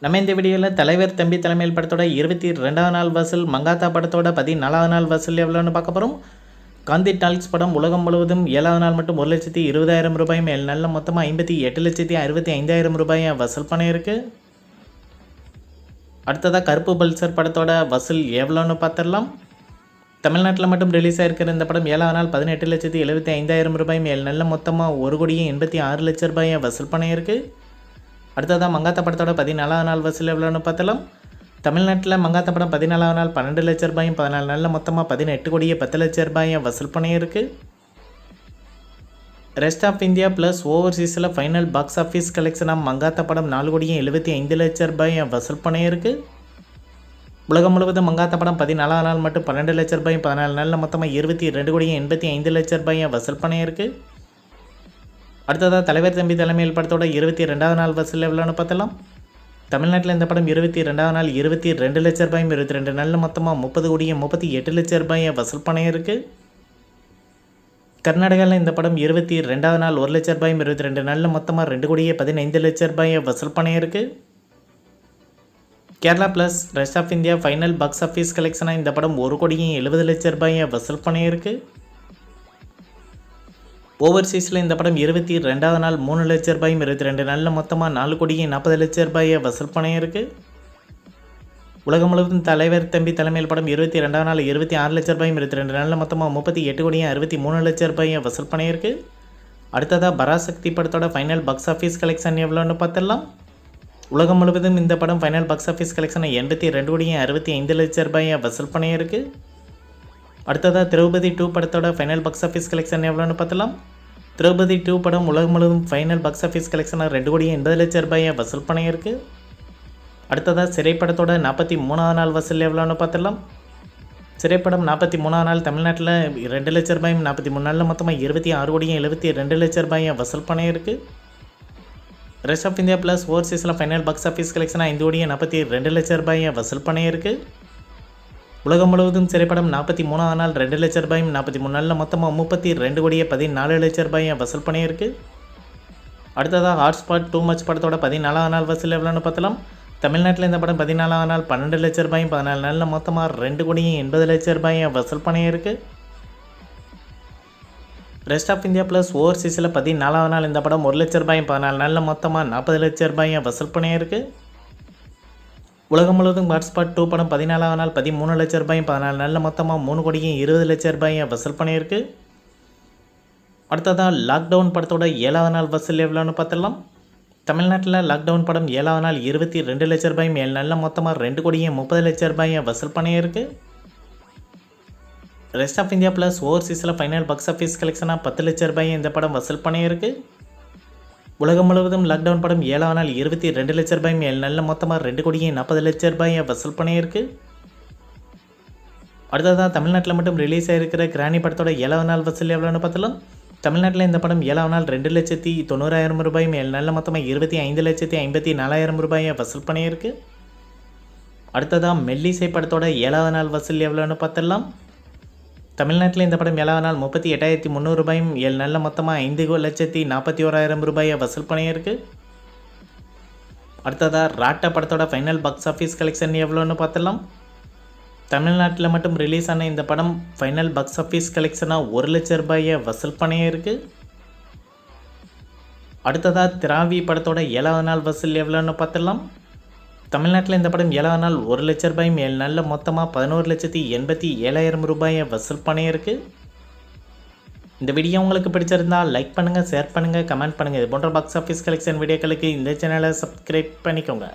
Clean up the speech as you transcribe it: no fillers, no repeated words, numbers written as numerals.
நம்ம இந்த வீடியோவில் தலைவர் தம்பி தலைமையில் படத்தோட 22வது நாள் வசூல், மங்காத்தா படத்தோட 14வது நாள் வசூல் எவ்வளோன்னு பார்க்க போகிறோம். காந்தி டால்க்ஸ் படம் உலகம் முழுவதும் 7வது நாள் மட்டும் 1,20,000 ரூபாய் மேல் நல்ல மொத்தமாக 58,65,000 ரூபாயை வசூல் பண்ணியிருக்கு. அடுத்ததாக கருப்பு பல்சர் படத்தோட வசூல் எவ்வளோன்னு பார்த்துடலாம். தமிழ்நாட்டில் மட்டும் ரிலீஸ் ஆகிருக்கிற இந்த படம் 7வது நாள் 18,75,000 ரூபாய் மேல் நல்ல மொத்தமாக 1,86,00,000 ரூபாயை வசூல் பண்ணியிருக்கு. அடுத்ததாக மங்காத்தா படத்தோட 14வது நாள் வசூல் எவ்வளோன்னு பார்த்தலாம். தமிழ்நாட்டில் மங்காத்தா படம் 14வது நாள் 12 லட்சம் ரூபாயும் 14 நாளில் மொத்தமாக 18,10,00,000 ரூபாயை வசூல் பண்ணியிருக்கு. ரெஸ்ட் ஆஃப் இந்தியா ப்ளஸ் ஓவர்சீஸில் ஃபைனல் பாக்ஸ் ஆஃபீஸ் கலெக்ஷனாக மங்காத்தா படம் 4,75,00,000 ரூபாயை வசூல் பண்ணியிருக்கு. உலகம் முழுவதும் மங்காத்தா படம் 14வது நாள் மட்டும் 12 லட்சம் ரூபாயும் 14 நாளில் மொத்தமாக 22,85,00,000 ரூபாயை வசூல் பண்ணியிருக்கு. அடுத்ததாக தலைவர் தம்பி தலைமையில் படத்தோட 22வது நாள் வசூல் எவ்வளோன்னு பார்த்தலாம். தமிழ்நாட்டில் இந்த படம் 22வது நாள் 22 லட்சம் ரூபாயும் 22 நாளில் மொத்தமாக 30,38,00,000 ரூபாயை வசூல் பண்ணியிருக்கு. கர்நாடகாவில் இந்த படம் 22வது நாள் 1 லட்சம் ரூபாயும் 22 நாளில் மொத்தமாக 2,15,00,000 ரூபாயை வசூல் பண்ணியிருக்கு. Kerala plus rest of India final box office கலெக்ஷனாக இந்த படம் 1,70,00,000 ரூபாயை வசூல் பண்ணியிருக்கு. ஓவர்சீஸில் இந்த படம் 22வது நாள் 3 லட்சம் ரூபாயும் 22 நாளில் மொத்தமாக 4,40,00,000 ரூபாயை வசூல் பண்ணியிருக்கு. உலகம் முழுவதும் தலைவர் தம்பி தலைமையில் படம் 22வது நாள் 26 லட்சம் ரூபாயும் 22 நாளில் மொத்தமாக 38,63,00,000 ரூபாயை வசூல் பண்ணியிருக்கு. அடுத்ததாக பராசக்தி படத்தோட ஃபைனல் பாக்ஸ் ஆஃபீஸ் கலெக்ஷன் எவ்வளோன்னு பார்த்துடலாம். உலகம் முழுவதும் இந்த படம் ஃபைனல் பாக்ஸ் ஆஃபீஸ் கலெக்ஷனை 82,65,00,000 ரூபாயை வசூல் பண்ணியிருக்கு. அடுத்ததாக திரௌபதி 2 படத்தோட ஃபைனல் பாக்ஸ் ஆஃபீஸ் கலெக்ஷன் எவ்வளோன்னு பார்த்தலாம். திரௌபதி 2 படம் உலகம் முழுவதும் ஃபைனல் பாக்ஸ் ஆஃபீஸ் கலெக்ஷனாக 2,80,00,000 ரூபாயை வசூல் பண்ணியிருக்கு. அடுத்ததாக சிறைப்படத்தோட 43வது நாள் வசூல் எவ்வளோன்னு பார்த்தலாம். சிறைப்படம் 43வது நாள் தமிழ்நாட்டில் 2 லட்சம் ரூபாயும் 43 நாளில் மொத்தமாக 26,72,00,000 ரூபாயை வசூல் பண்ணியிருக்கு. ரெஸ்ட் ஆஃப் இந்தியா ப்ளஸ் ஓவர்சீஸில் ஃபைனல் பாக்ஸ் ஆஃபீஸ் கலெக்ஷனாக 5,42,00,000 ரூபாயை வசூல் பண்ணியிருக்கு. உலகம் முழுவதும் திரைப்படம் 43வது நாள் 2 லட்சம் ரூபாயும் 43 நாளில் மொத்தமாக 32,14,00,000 ரூபாயை வசூல் பண்ணியிருக்கு. அடுத்ததாக ஹாட்ஸ்பாட் டூ மச் படத்தோட 14வது நாள் வசூல் எவ்வளோன்னு பார்த்தலாம். தமிழ்நாட்டில் இந்த படம் 14வது நாள் 12 லட்சம் ரூபாயும் 14 நாளில் மொத்தமாக 2,80,00,000 ரூபாயை வசூல் பண்ணியிருக்கு. ரெஸ்ட் ஆஃப் இந்தியா ப்ளஸ் ஓவர்சீஸில் 14வது நாள் இந்த படம் 1 லட்சம் ரூபாயும் 14 நாளில் மொத்தமாக 40,00,000 ரூபாயை வசூல் பண்ணியிருக்கு. உலகம் முழுவதும் ஹாட்ஸ்பாட் 2 படம் 14வது நாள் 13 லட்சம் ரூபாயும் 14 நாளில் மொத்தமாக 3,20,00,000 ரூபாயை வசூல் பண்ணியிருக்கு. அடுத்ததாக லாக்டவுன் படத்தோட 7வது நாள் வசூல் எவ்வளோன்னு பார்த்துடலாம். தமிழ்நாட்டில் லாக்டவுன் படம் 7வது நாள் 22 லட்சம் ரூபாயும் 7 நாளில் மொத்தமாக 2,30,00,000 ரூபாயை வசூல் பண்ணியிருக்கு. ரெஸ்ட் ஆஃப் இந்தியா ப்ளஸ் ஓவர்சீஸில் ஃபைனல் பாக்ஸ் ஆஃபீஸ் கலெக்ஷனாக 10 லட்சம் ரூபாயை இந்த படம் வசூல் பண்ணியிருக்கு. உலகம் முழுவதும் லாக்டவுன் படம் 7வது நாள் 22 லட்சம் ரூபாயும் 7 நாளில் மொத்தமாக 2,40,00,000 ரூபாயை வசூல் பண்ணியிருக்கு. அடுத்ததாக தமிழ்நாட்டில் மட்டும் ரிலீஸ் ஆகிருக்கிற கிராணி படத்தோட 7வது நாள் வசூல் எவ்வளோன்னு பார்த்தலாம். தமிழ்நாட்டில் இந்த படம் 7வது நாள் 2,90,000 ரூபாயும் 7 நாளில் மொத்தமாக 25,54,000 ரூபாயை வசூல் பண்ணியிருக்கு. அடுத்ததாக மெல்லிசை படத்தோட 7வது நாள் வசூல் எவ்வளோன்னு பார்த்தலாம். தமிழ்நாட்டில் இந்த படம் 7வது நாள் 38,300 ரூபாயும் 7 நாளில் மொத்தமாக 5,41,000 ரூபாயை வசூல் பண்ணியிருக்கு. அடுத்ததாக ராட்டா படத்தோட ஃபைனல் பாக்ஸ் ஆஃபீஸ் கலெக்ஷன் எவ்வளோன்னு பார்த்தலாம். தமிழ்நாட்டில் மட்டும் ரிலீஸ் ஆன இந்த படம் ஃபைனல் பாக்ஸ் ஆஃபீஸ் கலெக்ஷனாக 1 லட்சம் ரூபாயை வசூல் பண்ணியிருக்கு. அடுத்ததாக திராவி படத்தோட 7வது நாள் வசூல் எவ்வளோன்னு பார்த்தலாம். தமிழ்நாட்டில் இந்த படம் 7வது நாள் 1 லட்சம் ரூபாயும் 7 நாளில் மொத்தமாக 11,87,000 ரூபாயை வசூல் பண்ணியிருக்கு. இந்த வீடியோ உங்களுக்கு பிடிச்சிருந்தால் லைக் பண்ணுங்கள், ஷேர் பண்ணுங்கள், கமெண்ட் பண்ணுங்கள். இது போன்ற பாக்ஸ் ஆஃபீஸ் கலெக்ஷன் வீடியோக்களுக்கு இந்த சேனலை சப்ஸ்கிரைப் பண்ணிக்கோங்க.